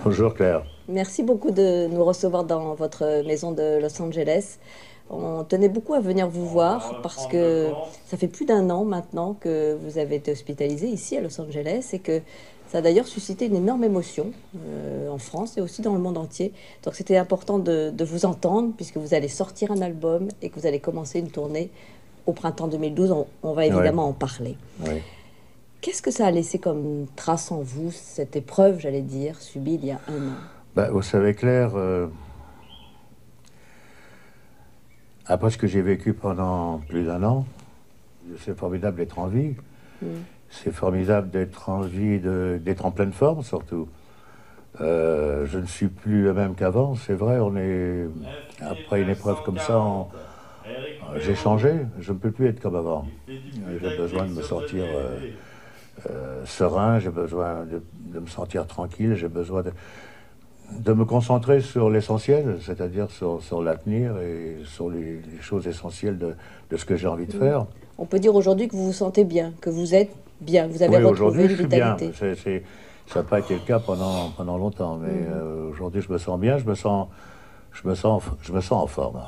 Bonjour Claire. Merci beaucoup de nous recevoir dans votre maison de Los Angeles. On tenait beaucoup à venir vous voir parce que ça fait plus d'un an maintenant que vous avez été hospitalisé ici à Los Angeles et que ça a d'ailleurs suscité une énorme émotion en France et aussi dans le monde entier. Donc c'était important de vous entendre puisque vous allez sortir un album et que vous allez commencer une tournée au printemps 2012. On va Oui, évidemment en parler. oui. Qu'est-ce que ça a laissé comme trace en vous, cette épreuve, j'allais dire, subie il y a un an? Vous savez Claire, après ce que j'ai vécu pendant plus d'un an, c'est formidable d'être en vie. Mm. C'est formidable d'être en vie, d'être en pleine forme surtout. Je ne suis plus le même qu'avant, c'est vrai, après une épreuve comme ça, j'ai changé, je ne peux plus être comme avant. J'ai besoin de me sentir serein, j'ai besoin de me sentir tranquille, j'ai besoin de me concentrer sur l'essentiel, c'est-à-dire sur l'avenir et sur les choses essentielles de ce que j'ai envie de faire. On peut dire aujourd'hui que vous vous sentez bien, que vous êtes bien, vous avez Oui, retrouvé aujourd'hui une je suis bien. vitalité. Ça n'a pas été le cas pendant longtemps, mais aujourd'hui je me sens bien, je me sens en forme.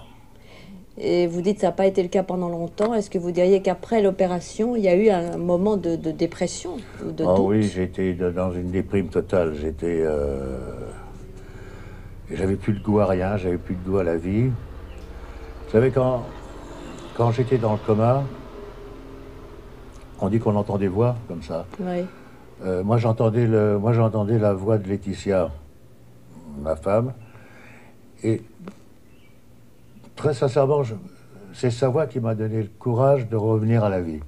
Et vous dites que ça n'a pas été le cas pendant longtemps. Est-ce que vous diriez qu'après l'opération, il y a eu un moment de dépression ou de Oh oui, doute? j'étais dans une déprime totale. J'avais plus de goût à rien, j'avais plus de goût à la vie. Vous savez, quand j'étais dans le coma, on dit qu'on entend des voix comme ça. Oui. Moi, j'entendais la voix de Laetitia, ma femme, et très sincèrement, c'est sa voix qui m'a donné le courage de revenir à la vie.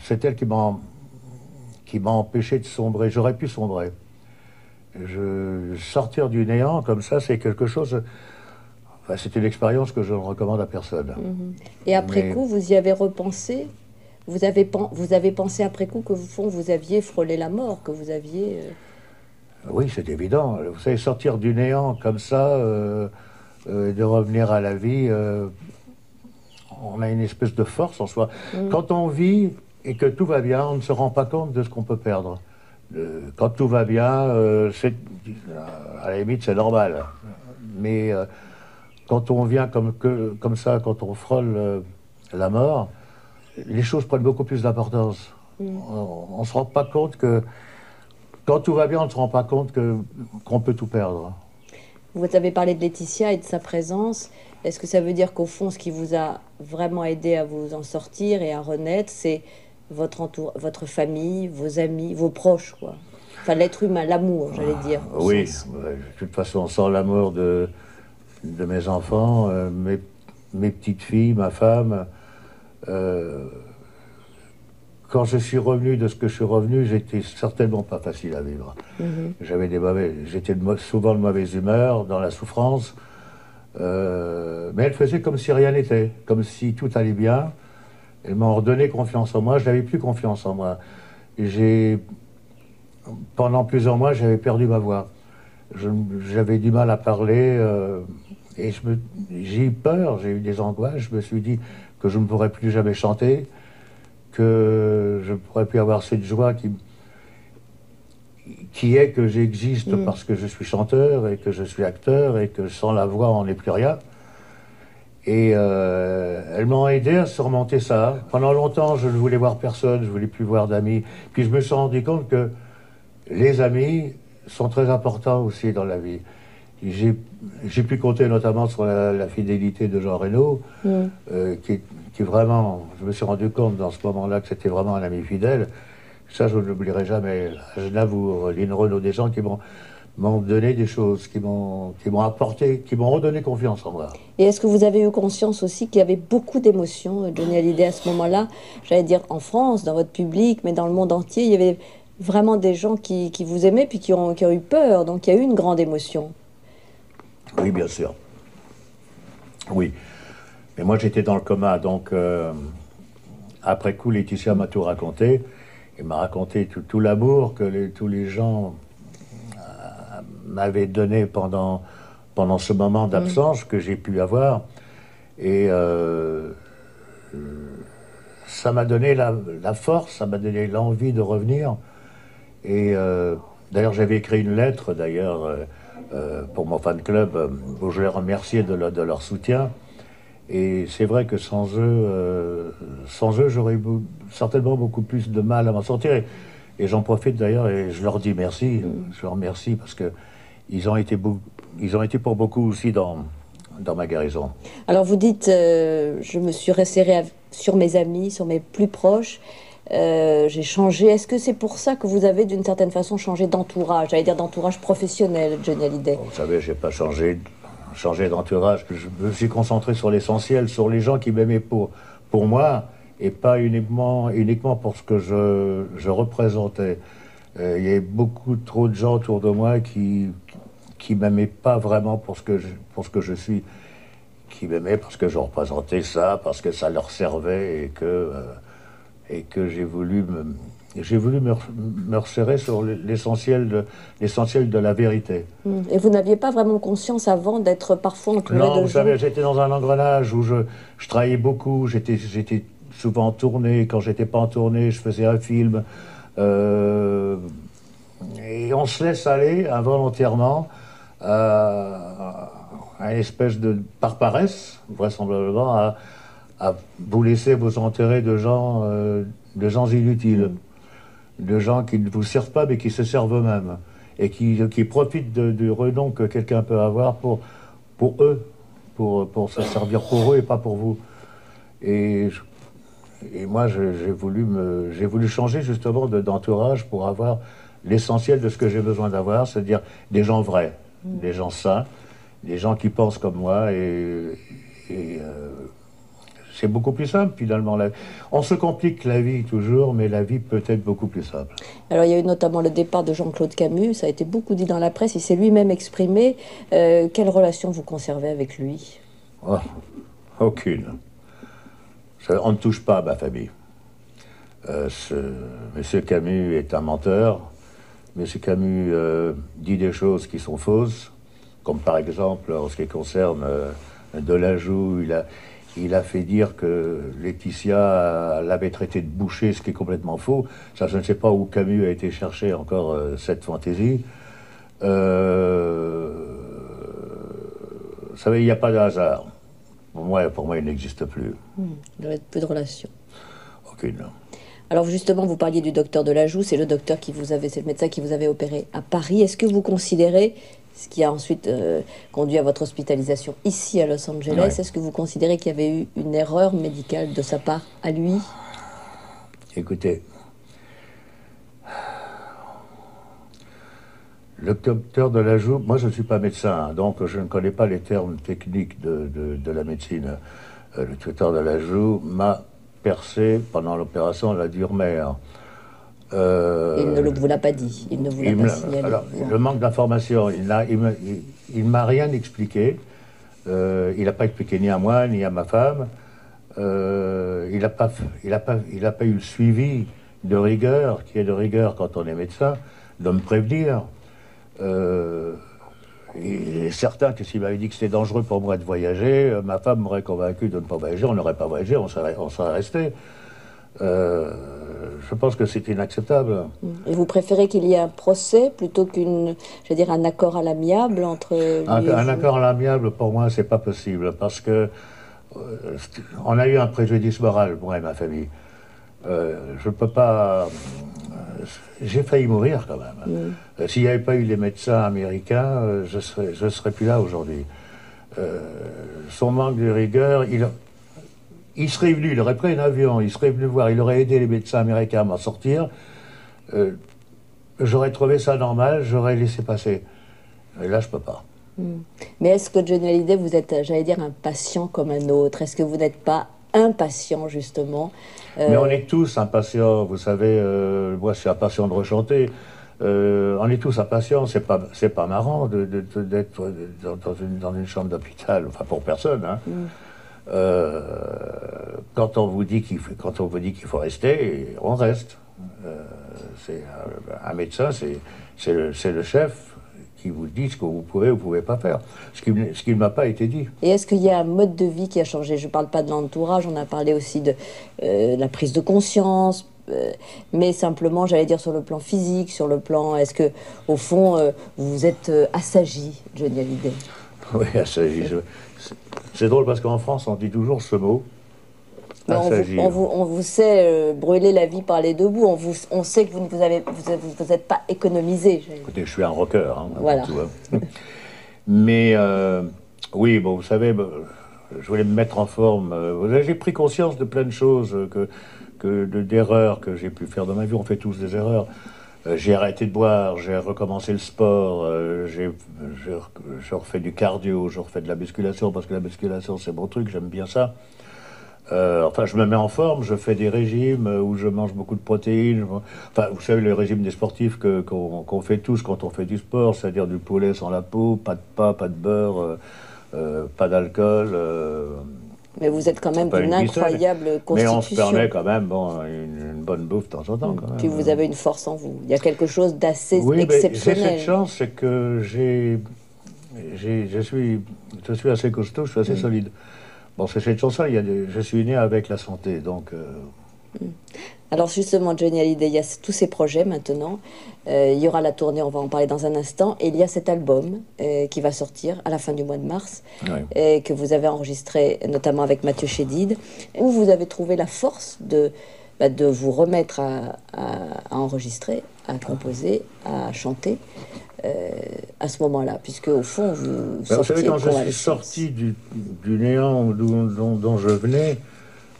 C'est elle qui m'a empêché de sombrer. J'aurais pu sombrer. Sortir du néant comme ça, c'est quelque chose. Enfin, c'est une expérience que je ne recommande à personne. Mhm. Et après Mais coup, vous y avez repensé? Vous avez pensé après coup que au fond, vous aviez frôlé la mort, que vous aviez... oui, c'est évident. Vous savez, sortir du néant comme ça, de revenir à la vie, on a une espèce de force en soi. Mm. Quand on vit et que tout va bien, on ne se rend pas compte de ce qu'on peut perdre. Quand tout va bien, à la limite, c'est normal. Mais quand on vient comme ça, quand on frôle la mort, les choses prennent beaucoup plus d'importance. Mm. On ne se rend pas compte que, quand tout va bien, on ne se rend pas compte qu'on peut tout perdre. Vous avez parlé de Laetitia et de sa présence. Est-ce que ça veut dire qu'au fond, ce qui vous a vraiment aidé à vous en sortir et à renaître, c'est votre famille, vos amis, vos proches, quoi? Enfin, l'être humain, l'amour, j'allais dire, au Oui, sens. de toute façon, sans l'amour de mes enfants, mes petites filles, ma femme, euh, quand je suis revenu de ce que je suis revenu, j'étais certainement pas facile à vivre. Mhm. J'étais souvent de mauvaise humeur, dans la souffrance, mais elle faisait comme si rien n'était, comme si tout allait bien. Elle m'a redonné confiance en moi, je n'avais plus confiance en moi. J'ai, pendant plusieurs mois, j'avais perdu ma voix. J'avais du mal à parler, et j'ai eu peur, j'ai eu des angoisses, je me suis dit que je ne pourrais plus jamais chanter, que je ne pourrais plus avoir cette joie qui est que j'existe Mm. parce que je suis chanteur et que je suis acteur et que sans la voix on n'est plus rien. Et elles m'ont aidé à surmonter ça. Pendant longtemps, je ne voulais voir personne, je ne voulais plus voir d'amis. Puis je me suis rendu compte que les amis sont très importants aussi dans la vie. J'ai j'ai pu compter notamment sur la fidélité de Jean Reno, Mm. qui vraiment, je me suis rendu compte dans ce moment-là que c'était vraiment un ami fidèle. Ça, je ne l'oublierai jamais. Aznavour, Lynn Renaud, des gens qui m'ont donné des choses, qui m'ont apporté, qui m'ont redonné confiance en moi. Et est-ce que vous avez eu conscience aussi qu'il y avait beaucoup d'émotions, Johnny Hallyday, à ce moment-là? J'allais dire en France, dans votre public, mais dans le monde entier, il y avait vraiment des gens qui vous aimaient puis qui ont eu peur. Donc il y a eu une grande émotion. Oui, bien sûr. Oui. Mais moi, j'étais dans le coma, donc après coup, Laetitia m'a tout raconté. Elle m'a raconté tout l'amour que tous les gens m'avaient donné pendant ce moment Mm. d'absence que j'ai pu avoir. Et ça m'a donné la force, ça m'a donné l'envie de revenir. Et d'ailleurs, j'avais écrit une lettre, d'ailleurs, pour mon fan club, où je les remerciais de leur soutien. Et c'est vrai que sans eux, j'aurais certainement beaucoup plus de mal à m'en sortir. Et j'en profite d'ailleurs et je leur dis merci. Je leur remercie parce que ils ont été pour beaucoup aussi dans ma guérison. Alors vous dites, je me suis resserrée sur mes amis, sur mes plus proches. J'ai changé. Est-ce que c'est pour ça que vous avez d'une certaine façon changé d'entourage, j'allais dire d'entourage professionnel, Johnny Hallyday? Vous savez, j'ai pas changé d'entourage. Je me suis concentré sur l'essentiel, sur les gens qui m'aimaient pour moi et pas uniquement pour ce que je représentais. Il y avait beaucoup trop de gens autour de moi qui m'aimaient pas vraiment pour ce que je suis, qui m'aimaient parce que je représentais ça, parce que ça leur servait et que j'ai voulu me resserrer sur l'essentiel de la vérité. Et vous n'aviez pas vraiment conscience avant d'être parfois entouré de gens? Non, vous savez, j'étais dans un engrenage où je travaillais beaucoup, j'étais souvent en tournée. Quand j'étais pas en tournée, je faisais un film. Et on se laisse aller involontairement à une espèce de, par paresse, vraisemblablement, à vous laisser vous enterrer de gens inutiles, de gens qui ne vous servent pas mais qui se servent eux-mêmes et qui profitent du renom que quelqu'un peut avoir pour eux, pour se servir pour eux et pas pour vous. Et moi, j'ai voulu changer justement d'entourage pour avoir l'essentiel de ce que j'ai besoin d'avoir, c'est-à-dire des gens vrais, des gens sains, des gens qui pensent comme moi c'est beaucoup plus simple finalement. On se complique la vie toujours, mais la vie peut être beaucoup plus simple. Alors il y a eu notamment le départ de Jean-Claude Camus, ça a été beaucoup dit dans la presse, il s'est lui-même exprimé. Quelle relation vous conservez avec lui? Oh, aucune. On ne touche pas à ma famille. Monsieur Camus est un menteur. Monsieur Camus dit des choses qui sont fausses, comme par exemple en ce qui concerne Delajou, il a fait dire que Laetitia l'avait traité de boucher, ce qui est complètement faux. Ça, je ne sais pas où Camus a été chercher encore cette fantaisie. Vous savez, il n'y a pas de hasard. Pour moi, il n'existe plus. Il doit être peu de relations. Aucune. Alors justement, vous parliez du docteur Delajou, c'est le médecin qui vous avait opéré à Paris. Est-ce que vous considérez, ce qui a ensuite conduit à votre hospitalisation ici à Los Angeles, ouais. Est-ce que vous considérez qu'il y avait eu une erreur médicale de sa part à lui? Écoutez, le docteur Delajou, moi je ne suis pas médecin, donc je ne connais pas les termes techniques de la médecine. Le docteur Delajou m'a percé pendant l'opération de la dure-mère. Il ne vous l'a pas dit, il ne vous l'a pas signalé. Alors, le manque d'information, il m'a rien expliqué. Il n'a pas expliqué ni à moi, ni à ma femme. Il n'a pas eu le suivi de rigueur, qui est de rigueur quand on est médecin, de me prévenir. Il est certain que s'il m'avait dit que c'était dangereux pour moi de voyager, ma femme m'aurait convaincu de ne pas voyager, on n'aurait pas voyagé, on serait resté. Je pense que c'est inacceptable. Et vous préférez qu'il y ait un procès plutôt un accord à l'amiable entre lui et un accord à l'amiable, pour moi, c'est pas possible, parce que on a eu un préjudice moral, moi et ma famille. Je peux pas... J'ai failli mourir quand même. S'il n'y avait pas eu les médecins américains, je serais plus là aujourd'hui. Son manque de rigueur, il serait venu, il aurait pris un avion, il serait venu voir, il aurait aidé les médecins américains à m'en sortir. J'aurais trouvé ça normal, j'aurais laissé passer. Et là, je peux pas. Mais est-ce que Johnny Hallyday, vous êtes, j'allais dire, un patient comme un autre? Est-ce que vous n'êtes pas impatient, justement? Mais on est tous impatients, vous savez, moi je suis impatient de rechanter. On est tous impatients, c'est pas marrant d'être dans une chambre d'hôpital, enfin pour personne, hein. Quand on vous dit qu'il faut rester, on reste. Un médecin, c'est le chef qui vous dit ce que vous pouvez ou vous ne pouvez pas faire, ce qui ne m'a pas été dit. Et est-ce qu'il y a un mode de vie qui a changé? Je ne parle pas de l'entourage, on a parlé aussi de la prise de conscience, mais simplement, j'allais dire, sur le plan physique, sur le plan... Est-ce que, au fond, vous êtes assagi, Johnny Hallyday? Oui, assagi. C'est drôle parce qu'en France, on dit toujours ce mot. On vous sait brûler la vie par les deux bouts. On sait que vous ne êtes pas économisé. Écoutez, je suis un rocker. Hein, voilà. Tout, hein. Mais oui, bon, vous savez, je voulais me mettre en forme. J'ai pris conscience de plein de choses, d'erreurs que j'ai pu faire dans ma vie. On fait tous des erreurs. J'ai arrêté de boire, j'ai recommencé le sport, je refais du cardio, je refais de la musculation, parce que la musculation, c'est mon truc, j'aime bien ça. Enfin, je me mets en forme, je fais des régimes où je mange beaucoup de protéines. Enfin, vous savez, le régime des sportifs qu'on fait tous quand on fait du sport, c'est-à-dire du poulet sans la peau, pas de pas de beurre, pas d'alcool. Mais vous êtes quand même d'une incroyable constitution. Mais on se permet quand même une bonne bouffe de temps en temps. Quand même. Puis vous avez une force en vous. Il y a quelque chose d'assez exceptionnel. J'ai cette chance, c'est que je suis assez costaud, je suis assez solide. Bon, c'est cette chance-là, je suis né avec la santé, donc... Alors justement, Johnny Hallyday, il y a tous ces projets maintenant. Il y aura la tournée, on va en parler dans un instant. Et il y a cet album qui va sortir à la fin du mois de mars, que vous avez enregistré notamment avec Mathieu Chédid, où vous avez trouvé la force de vous remettre à enregistrer, à composer, à chanter à ce moment-là, puisque au fond, vous savez, quand je suis sorti du néant dont je venais,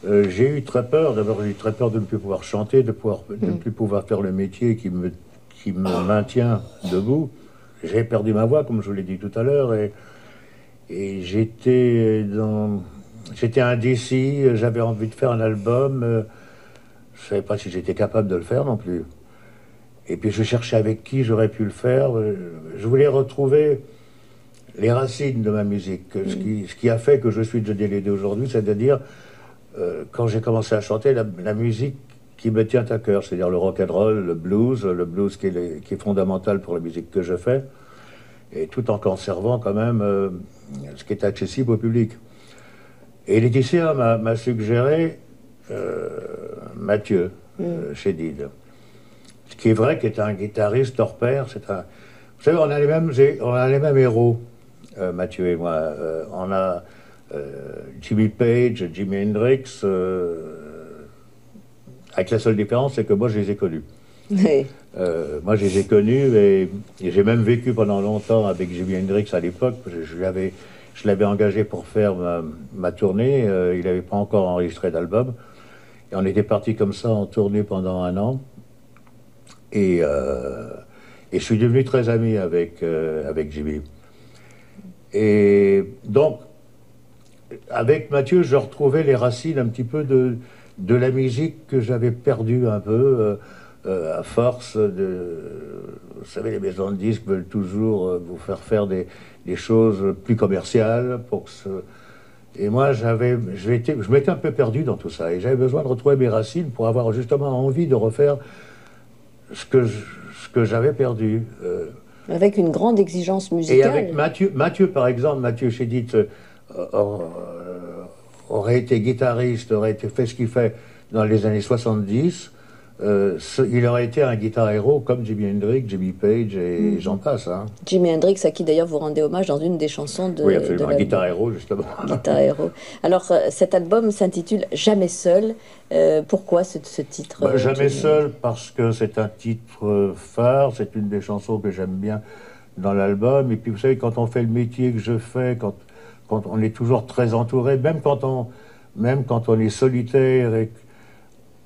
j'ai eu très peur. D'abord, j'ai eu très peur de ne plus pouvoir chanter, de ne plus pouvoir faire le métier qui me maintient debout. J'ai perdu ma voix, comme je vous l'ai dit tout à l'heure, et j'étais indécis. J'avais envie de faire un album. Je ne savais pas si j'étais capable de le faire non plus. Et puis je cherchais avec qui j'aurais pu le faire. Je voulais retrouver les racines de ma musique. Ce qui a fait que je suis Johnny Hallyday aujourd'hui, c'est-à-dire quand j'ai commencé à chanter, la musique qui me tient à cœur, c'est-à-dire le rock'n'roll, le blues qui est fondamental pour la musique que je fais, et tout en conservant quand même ce qui est accessible au public. Et Laetitia m'a suggéré Mathieu Chédid, ce qui est vrai, qui est un guitariste hors pair. Vous savez, on a les mêmes héros, Mathieu et moi. On a Jimmy Page, Jimi Hendrix, avec la seule différence, c'est que moi, je les ai connus. Oui. Moi, je les ai connus et j'ai même vécu pendant longtemps avec Jimi Hendrix à l'époque. Je l'avais engagé pour faire ma tournée. Il n'avait pas encore enregistré d'album. Et on était partis comme ça en tournée pendant 1 an. Et je suis devenu très ami avec Jimmy. Et donc, avec Mathieu, je retrouvais les racines un petit peu de la musique que j'avais perdue un peu à force de... Vous savez, les maisons de disques veulent toujours vous faire des choses plus commerciales pour que Et moi, je m'étais un peu perdu dans tout ça. Et j'avais besoin de retrouver mes racines pour avoir justement envie de refaire ce que j'avais perdu. Avec une grande exigence musicale. Et avec Mathieu par exemple, Mathieu Chédid aurait été guitariste, aurait fait ce qu'il fait dans les années 70. Il aurait été un guitar héros comme Jimi Hendrix, Jimmy Page et j'en passe. Hein. Jimi Hendrix, à qui d'ailleurs vous rendez hommage dans une des chansons de... Oui, absolument, un guitar héros justement. Guitar héros. Alors cet album s'intitule Jamais seul. Pourquoi ce titre Jamais seul parce que c'est un titre phare, c'est une des chansons que j'aime bien dans l'album. Et puis vous savez, quand on fait le métier que je fais, quand on est toujours très entouré, même quand on est solitaire et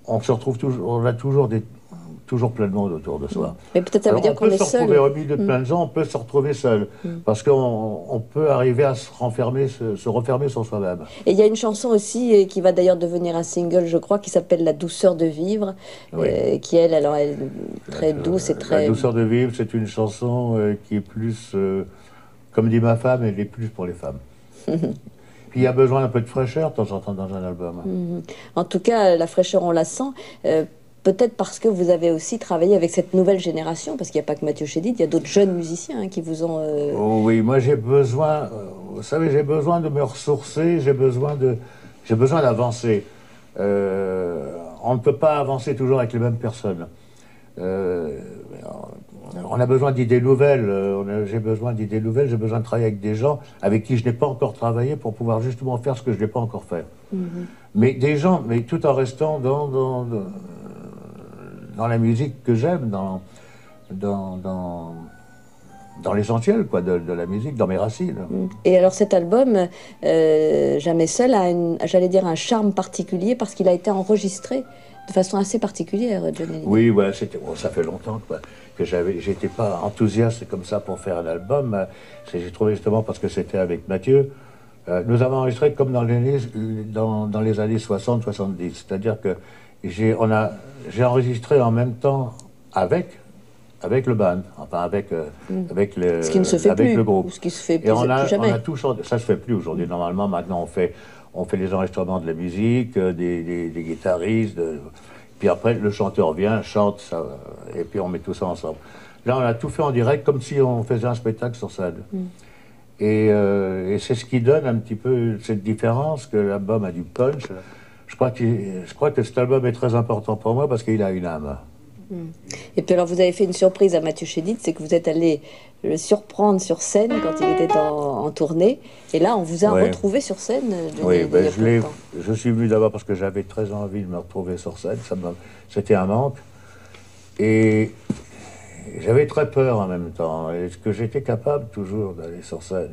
on se retrouve toujours, on a toujours plein de monde autour de soi. Mais peut-être ça veut dire qu'on est seul. On peut se retrouver au milieu de plein de gens, on peut se retrouver seul. Parce qu'on peut arriver à se refermer sur soi-même. Et il y a une chanson aussi qui va d'ailleurs devenir un single, je crois, qui s'appelle La douceur de vivre, qui elle est très douce et très... La douceur de vivre, c'est une chanson qui est plus, comme dit ma femme, elle est plus pour les femmes. Puis il y a besoin d'un peu de fraîcheur de temps en temps dans un album. En tout cas, la fraîcheur, on la sent. peut-être parce que vous avez aussi travaillé avec cette nouvelle génération, parce qu'il n'y a pas que Mathieu Chédid, il y a d'autres jeunes musiciens hein, qui vous ont... Oh oui, moi j'ai besoin, vous savez, j'ai besoin de me ressourcer, j'ai besoin d'avancer. On ne peut pas avancer toujours avec les mêmes personnes. Euh, on a besoin d'idées nouvelles, j'ai besoin d'idées nouvelles, j'ai besoin de travailler avec des gens avec qui je n'ai pas encore travaillé pour pouvoir justement faire ce que je n'ai pas encore fait. Mais des gens, mais tout en restant dans la musique que j'aime, dans l'essentiel quoi, de la musique, dans mes racines. Et alors cet album, Jamais seul, a j'allais dire un charme particulier parce qu'il a été enregistré de façon assez particulière, Johnny Hallyday. Oui, ouais, bon, ça fait longtemps quoi, que j'étais pas enthousiaste comme ça pour faire un album. J'ai trouvé justement parce que c'était avec Mathieu. Nous avons enregistré comme dans les années 60-70, c'est-à-dire que j'ai enregistré en même temps avec le band, enfin avec Ce qui ne se fait plus, le groupe. ou ce qui se fait plus, Et on a jamais. tout chanté. Ça se fait plus aujourd'hui. Normalement, maintenant on fait les enregistrements de la musique, des guitaristes. Puis après, le chanteur vient, chante, ça, et puis on met tout ça ensemble. Là, on a tout fait en direct, comme si on faisait un spectacle sur scène. Et c'est ce qui donne un petit peu cette différence, que l'album a du punch. Je crois que cet album est très important pour moi parce qu'il a une âme. Et puis alors vous avez fait une surprise à Mathieu Chédid, c'est que vous êtes allé le surprendre sur scène quand il était en tournée. Et là, on vous a retrouvé sur scène. Oui, je suis venu d'abord parce que j'avais très envie de me retrouver sur scène. C'était un manque. Et j'avais très peur en même temps. Est-ce que j'étais capable toujours d'aller sur scène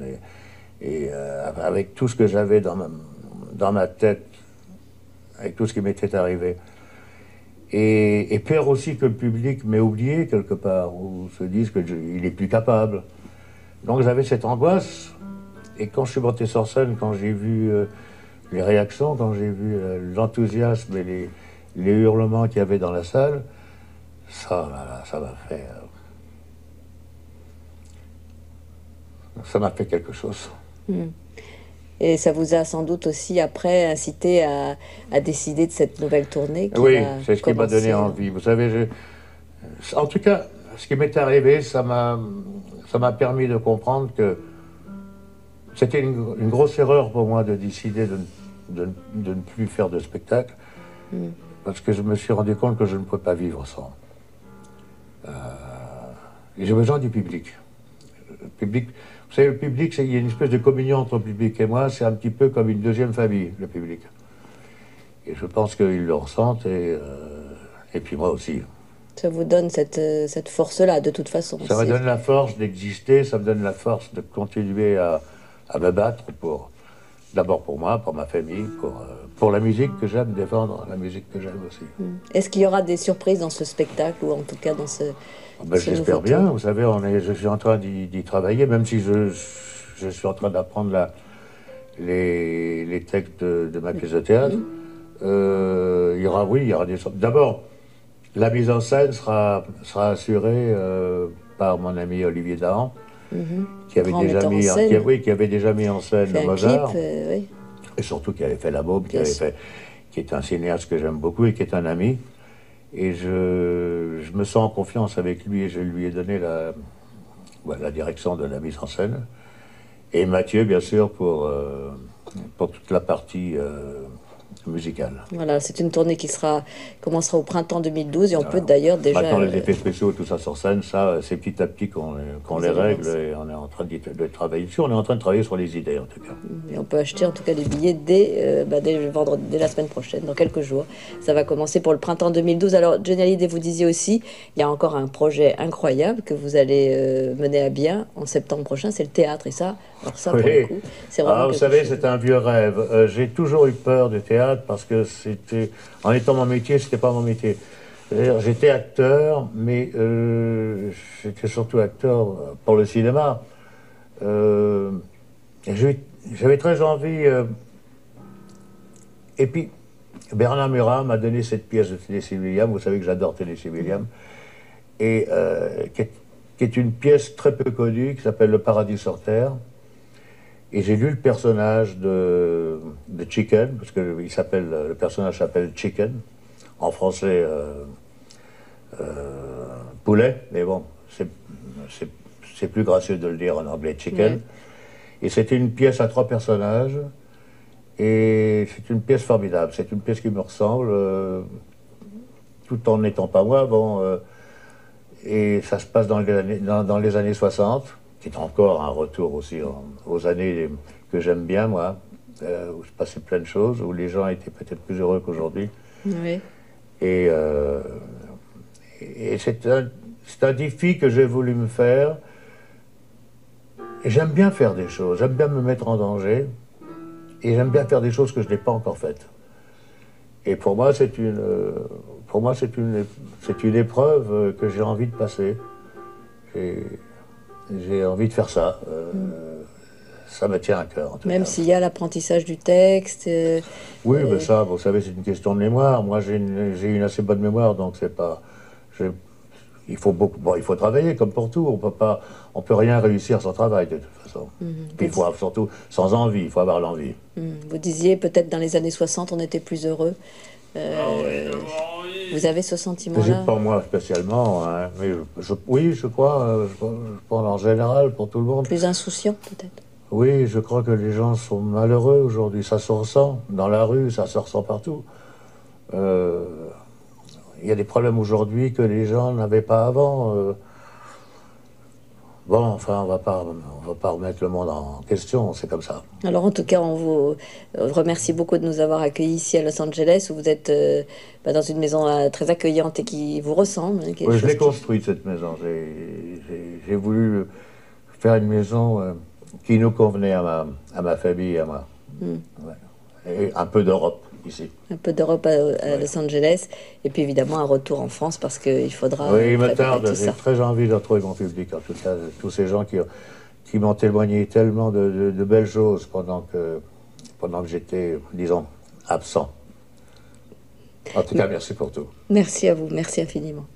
et avec tout ce que j'avais dans ma tête, avec tout ce qui m'était arrivé. Et peur aussi que le public m'ait oublié quelque part, ou se dise qu'il est plus capable. Donc j'avais cette angoisse, et quand je suis monté sur scène, quand j'ai vu les réactions, quand j'ai vu l'enthousiasme et les hurlements qu'il y avait dans la salle, ça m'a fait quelque chose. Et ça vous a sans doute aussi après incité à décider de cette nouvelle tournée qui Oui, va c'est ce qui m'a donné envie. Vous savez, en tout cas, ce qui m'est arrivé, ça m'a permis de comprendre que c'était une grosse erreur pour moi de décider de ne plus faire de spectacle, parce que je me suis rendu compte que je ne pouvais pas vivre sans. Et j'ai besoin du public. Le public. Vous savez, le public, il y a une espèce de communion entre le public et moi, c'est un petit peu comme une deuxième famille, le public. Et je pense qu'ils le ressentent, et puis moi aussi. Ça vous donne cette force-là, de toute façon. Ça me donne la force d'exister, ça me donne la force de continuer à me battre d'abord pour moi, pour ma famille, pour la musique que j'aime défendre, la musique que j'aime aussi. Est-ce qu'il y aura des surprises dans ce spectacle, ou en tout cas dans ce... J'espère bien, vous savez, je suis en train d'y travailler, même si je suis en train d'apprendre les textes de ma pièce de théâtre. Il y aura des... D'abord, la mise en scène sera assurée par mon ami Olivier Dahan, qui avait déjà mis en scène Mozart, oui. et surtout qui avait fait La Môme, qui est un cinéaste que j'aime beaucoup et qui est un ami. Et je me sens en confiance avec lui et je lui ai donné la direction de la mise en scène. Et Mathieu, bien sûr, pour toute la partie musicale. Voilà, c'est une tournée qui commencera au printemps 2012 et on peut d'ailleurs déjà... Maintenant, les effets spéciaux, tout ça sur scène, ça, c'est petit à petit qu'on les règle et on est en train de travailler dessus. On est en train de travailler sur les idées, en tout cas. Et on peut acheter, en tout cas, les billets dès la semaine prochaine, dans quelques jours. Ça va commencer pour le printemps 2012. Alors, Johnny Hallyday, vous disiez aussi, il y a encore un projet incroyable que vous allez mener à bien en septembre prochain, c'est le théâtre. Et ça, alors ça, pour le coup, c'est vraiment vous savez, c'est un vieux rêve. J'ai toujours eu peur du théâtre parce que en étant mon métier, c'était pas mon métier. J'étais acteur, mais j'étais surtout acteur pour le cinéma. J'avais très envie. Et puis, Bernard Murat m'a donné cette pièce de Tennessee Williams. Vous savez que j'adore Tennessee Williams. Et qui est une pièce très peu connue, qui s'appelle Le Paradis sur Terre. Et j'ai lu le personnage de Chicken, parce que le personnage s'appelle Chicken, en français poulet, mais bon, c'est plus gracieux de le dire en anglais chicken. Ouais. Et c'était une pièce à 3 personnages, et c'est une pièce formidable, c'est une pièce qui me ressemble, tout en n'étant pas moi, bon, et ça se passe dans les années 60, qui est encore un retour aussi aux années que j'aime bien, moi, où se passait plein de choses, où les gens étaient peut-être plus heureux qu'aujourd'hui. Oui. Et, et c'est un défi que j'ai voulu me faire. Et j'aime bien faire des choses, j'aime bien me mettre en danger, et j'aime bien faire des choses que je n'ai pas encore faites. Et pour moi, c'est une épreuve que j'ai envie de passer. J'ai envie de faire ça. Ça me tient à cœur, en tout Même cas. s'il y a l'apprentissage du texte. Oui, mais ça, vous savez, c'est une question de mémoire. Moi, j'ai une assez bonne mémoire, donc c'est pas... Il faut beaucoup, bon, il faut travailler comme pour tout. On peut rien réussir sans travail de toute façon. Puis il faut surtout sans envie. Il faut avoir l'envie. Vous disiez peut-être dans les années 60, on était plus heureux. Vous avez ce sentiment-là? Pas moi spécialement, hein, mais oui, je crois, je pense en général pour tout le monde. Plus insouciant peut-être. Oui, je crois que les gens sont malheureux aujourd'hui. Ça se ressent dans la rue, ça se ressent partout. Il y a des problèmes aujourd'hui que les gens n'avaient pas avant. Bon, enfin, on va pas remettre le monde en question, c'est comme ça. Alors en tout cas, on vous remercie beaucoup de nous avoir accueillis ici à Los Angeles, où vous êtes dans une maison très accueillante et qui vous ressemble. Hein, Oui, je l'ai construite, cette maison. J'ai voulu faire une maison qui nous convenait à ma famille et à moi. Ouais. Et un peu d'Europe ici. Un peu d'Europe à Los Angeles, et puis évidemment un retour en France parce qu'il faudra. Oui, il me tarde, j'ai très envie de retrouver mon public, en tout cas, tous ces gens qui m'ont témoigné tellement de belles choses pendant que j'étais, disons, absent. En tout cas, merci pour tout. Merci à vous, merci infiniment.